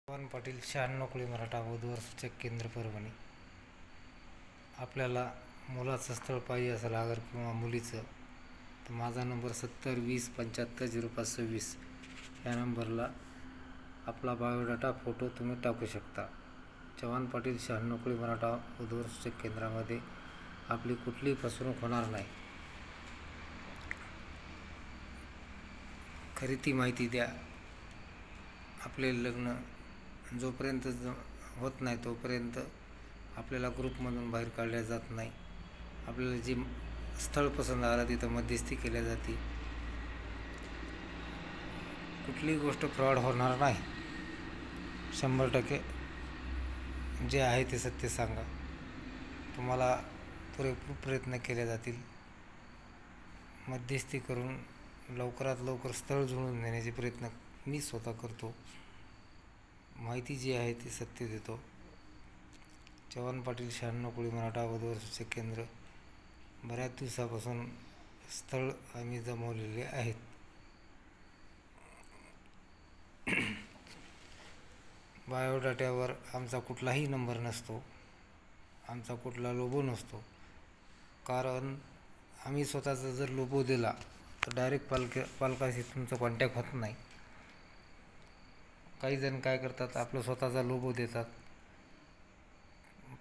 चव्हाण पाटील 96 मराठा वधूवर सूचक केंद्र परभणी. आपल्याला मुलाचं स्थळ पाहिजे असेल अगर किंवा मुलीचं तर माझा नंबर 7020750526 या नंबरला आपला बायोडाटा फोटो तुम्ही टाकू शकता. चव्हाण पाटील 96 मराठा वधूवर सूचक केंद्रामध्ये आपली कुठलीही फसवणूक होणार नाही. खरी ती माहिती द्या. आपले लग्न जोपर्यंत होत नाही तोपर्यंत आपल्याला ग्रुपमधून बाहेर काढल्या जात नाही. आपल्याला जी स्थळ पसंत आलं तिथं मध्यस्थी केल्या जाते. कुठलीही गोष्ट फ्रॉड होणार नाही. 100% जे आहे ते सत्य सांगा. तुम्हाला पुरेपूर प्रयत्न केले जातील. मध्यस्थी करून लवकरात लवकर स्थळ जुळवून देण्याचे प्रयत्न मी स्वतः करतो. माहिती जी आहे ती सत्य देतो. चव्हाण पाटील 96 मराठा वधूवर सूचक केंद्र. बऱ्याच दिवसापासून स्थळ आम्ही जमवलेले आहेत. बायोडाट्यावर आमचा कुठलाही नंबर नसतो, आमचा कुठला लोगो नसतो. कारण आम्ही स्वतःचा जर लोगो दिला तर डायरेक्ट पालकाशी तुमचा कॉन्टॅक्ट होत नाही. काही जण काय करतात, आपलं स्वतःचा लोगो देतात,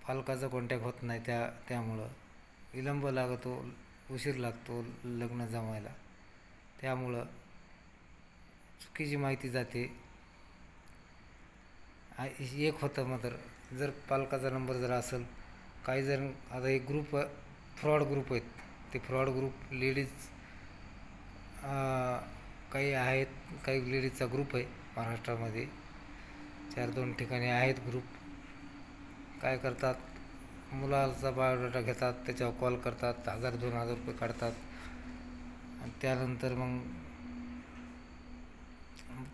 पालकाचा कॉन्टॅक्ट होत नाही. त्यामुळं विलंब लागतो, उशीर लागतो लग्न जमायला. त्यामुळं चुकीची माहिती जाते. एक होतं मात्र जर पालकाचा नंबर जर असेल, काही जण आता एक ग्रुप फ्रॉड ग्रुप आहेत. ते फ्रॉड ग्रुप लेडीज काही आहेत, काही लेडीजचा ग्रुप आहे महाराष्ट्रामध्ये. 4-2 ठिकाणी आहेत ग्रुप. काय करतात, मुलाचा बायोडाटा घेतात, त्याच्यावर कॉल करतात, 1000-2000 रुपये काढतात आणि त्यानंतर मग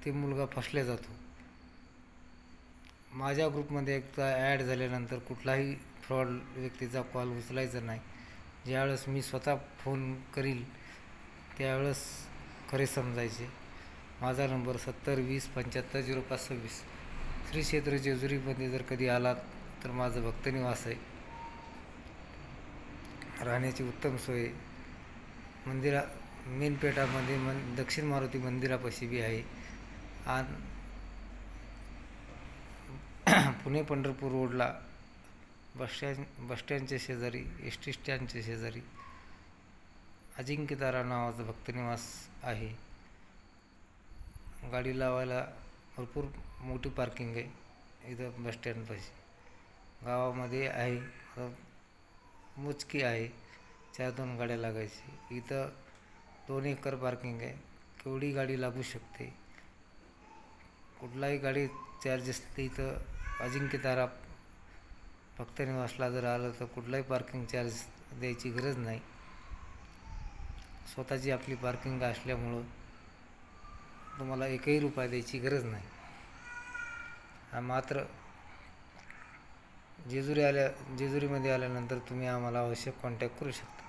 ते मुलगा फसला जातो. माझ्या ग्रुपमध्ये एकदा ॲड झाल्यानंतर कुठलाही फ्रॉड व्यक्तीचा कॉल उचलायचा नाही. ज्यावेळेस मी स्वतः फोन करील त्यावेळेस खरे समजायचे. माझा नंबर 7020750526. श्री क्षेत्र जेजुरीमध्ये जर कधी आलात तर माझं भक्तनिवास आहे. राहण्याची उत्तम सोय मेन पेठामध्ये दक्षिण मारुती मंदिरापाशी बी आहे. आणि पुणे पंढरपूर रोडला बसस्टँडच्या शेजारी, ST स्टँडच्या शेजारी अजिंक्यतारा नावाचं भक्तनिवास आहे. गाडी लावायला भरपूर मोठी पार्किंग आहे इथं बसस्टँडपाशी. गावामध्ये आहे, मोजकी आहे, 4-2 गाड्या लागायची. इथं 2 एकर पार्किंग आहे. केवढी गाडी लागू शकते. कुठलाही गाडी चार्ज असते इथं. अजिंक्यतारा भक्तनिवासला जर आलं तर कुठलाही पार्किंग चार्ज द्यायची गरज नाही. स्वतःची आपली पार्किंग असल्यामुळं तुम्हाला एकही रुपया द्यायची गरज नाही. मात्र जेजुरीमध्ये आल्यानंतर तुम्ही आम्हाला अवश्य कॉन्टॅक्ट करू शकता.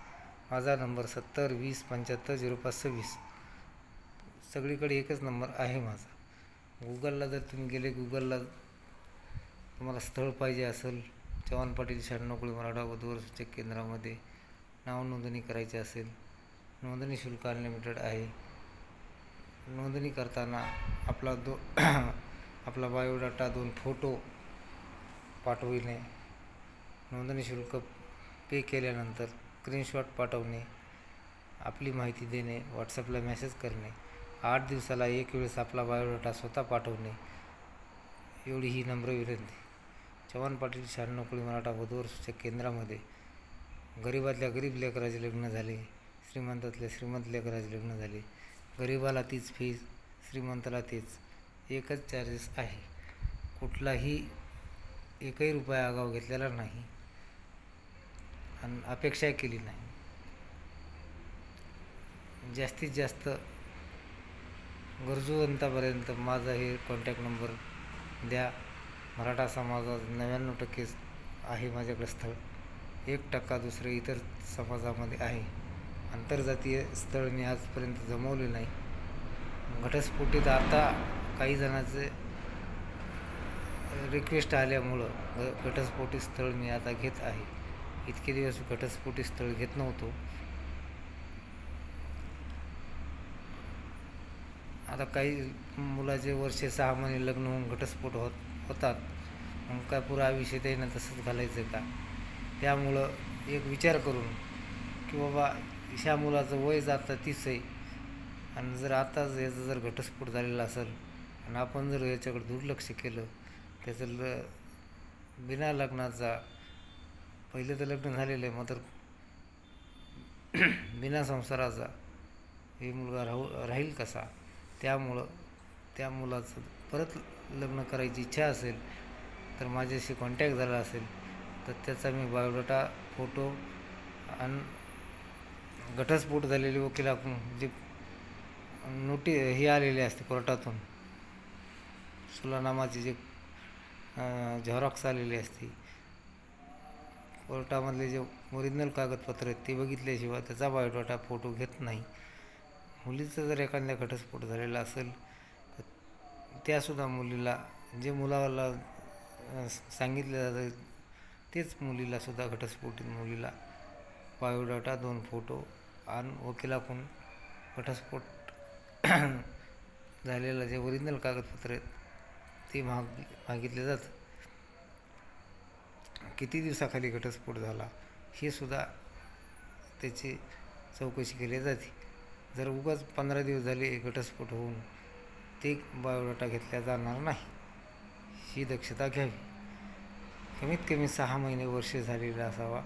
माझा नंबर 7020750526. सगळीकडे एकच नंबर आहे माझा. गुगलला जर तुम्ही गेले, गुगलला तुम्हाला स्थळ पाहिजे असेल, चव्हाण पाटील 96 मराठा वधूवर सूचक केंद्रामध्ये नाव नोंदणी करायची असेल, नोंदणी शुल्क अनलिमिटेड आहे. नोंदणी करताना आपला बायोडाटा, 2 फोटो पाठविणे, नोंदणी शुल्क पे केल्यानंतर स्क्रीनशॉट पाठवणे, आपली माहिती देणे, व्हॉट्सअपला मेसेज करणे, 8 दिवसाला एक वेळेस आपला बायोडाटा स्वतः पाठवणे, एवढी ही नम्र विनंती. चव्हाण पाटील 96 मराठा वधूवर सूचक केंद्रामध्ये गरीबातल्या गरीब लेकराचे लग्न झाले, श्रीमंतातल्या श्रीमंत लेकराचे लग्न झाले. गरीबाला तीच फीज, श्रीमंताला तेच, एकच चार्जेस आहे. कुठलाही एकही रुपया आगाऊ घेतलेला नाही आणि अपेक्षाही केली नाही. जास्तीत जास्त गरजूवंतापर्यंत माझा हे कॉन्टॅक्ट नंबर द्या. मराठा समाजात 99% आहे माझ्याकडे स्थळ. 1% दुसरे इतर समाजामध्ये आहे. आंतरजातीय स्थळ मी आजपर्यंत जमवले नाही. घटस्फोटीत आता काही जणांचे रिक्वेस्ट आल्यामुळं घटस्फोटी स्थळ मी आता घेत आहे. इतके दिवस घटस्फोटी स्थळ घेत नव्हतो. आता काही मुलाचे वर्षे 6 महिने लग्न होऊन घटस्फोट होतात. मग काय पुरा आयुष्य त्यानं तसंच घालायचं का? त्यामुळं एक विचार करून की बाबा ह्या मुलाचं वय जातं 30 आहे आणि जर आताच याचा जर घटस्फोट झालेला असेल आणि आपण जर याच्याकडे दुर्लक्ष केलं, त्याचं बिना लग्नाचा, पहिले तर लग्न झालेलं आहे मात्र बिना संसाराचा हे मुलगा राहील कसा? त्यामुळं त्या मुलाचं परत लग्न करायची इच्छा असेल तर माझ्याशी कॉन्टॅक्ट झाला असेल तर त्याचा मी बायोडाटा, फोटो आणि घटस्फोट झालेली वकिलाकडून जे हे आलेले असते कोर्टातून, सुलानामाची जे झेरॉक्स आलेली असते, कोर्टामधले जे ओरिजिनल कागदपत्र आहेत ते बघितल्याशिवाय त्याचा बायोडाटा, फोटो घेत नाही. मुलीचा जर एखाद्या घटस्फोट झालेला असेल तर त्यासुद्धा मुलीला, जे मुलाला सांगितलं जातं तेच मुलीलासुद्धा, घटस्फोटित मुलीला बायोडाटा, 2 फोटो आणि वकिलाकडून घटस्फोट झालेलं जे ओरिजिनल कागदपत्र आहेत ते मागितले जातं. किती दिवसाखाली घटस्फोट झाला हे सुद्धा त्याची चौकशी केली जाते. जर उगाच 15 दिवस झाले घटस्फोट होऊन ते बायोडाटा घेतला जाणार नाही, ही दक्षता घ्यावी. कमीत कमी 6 महिने, वर्ष झालेला असावा.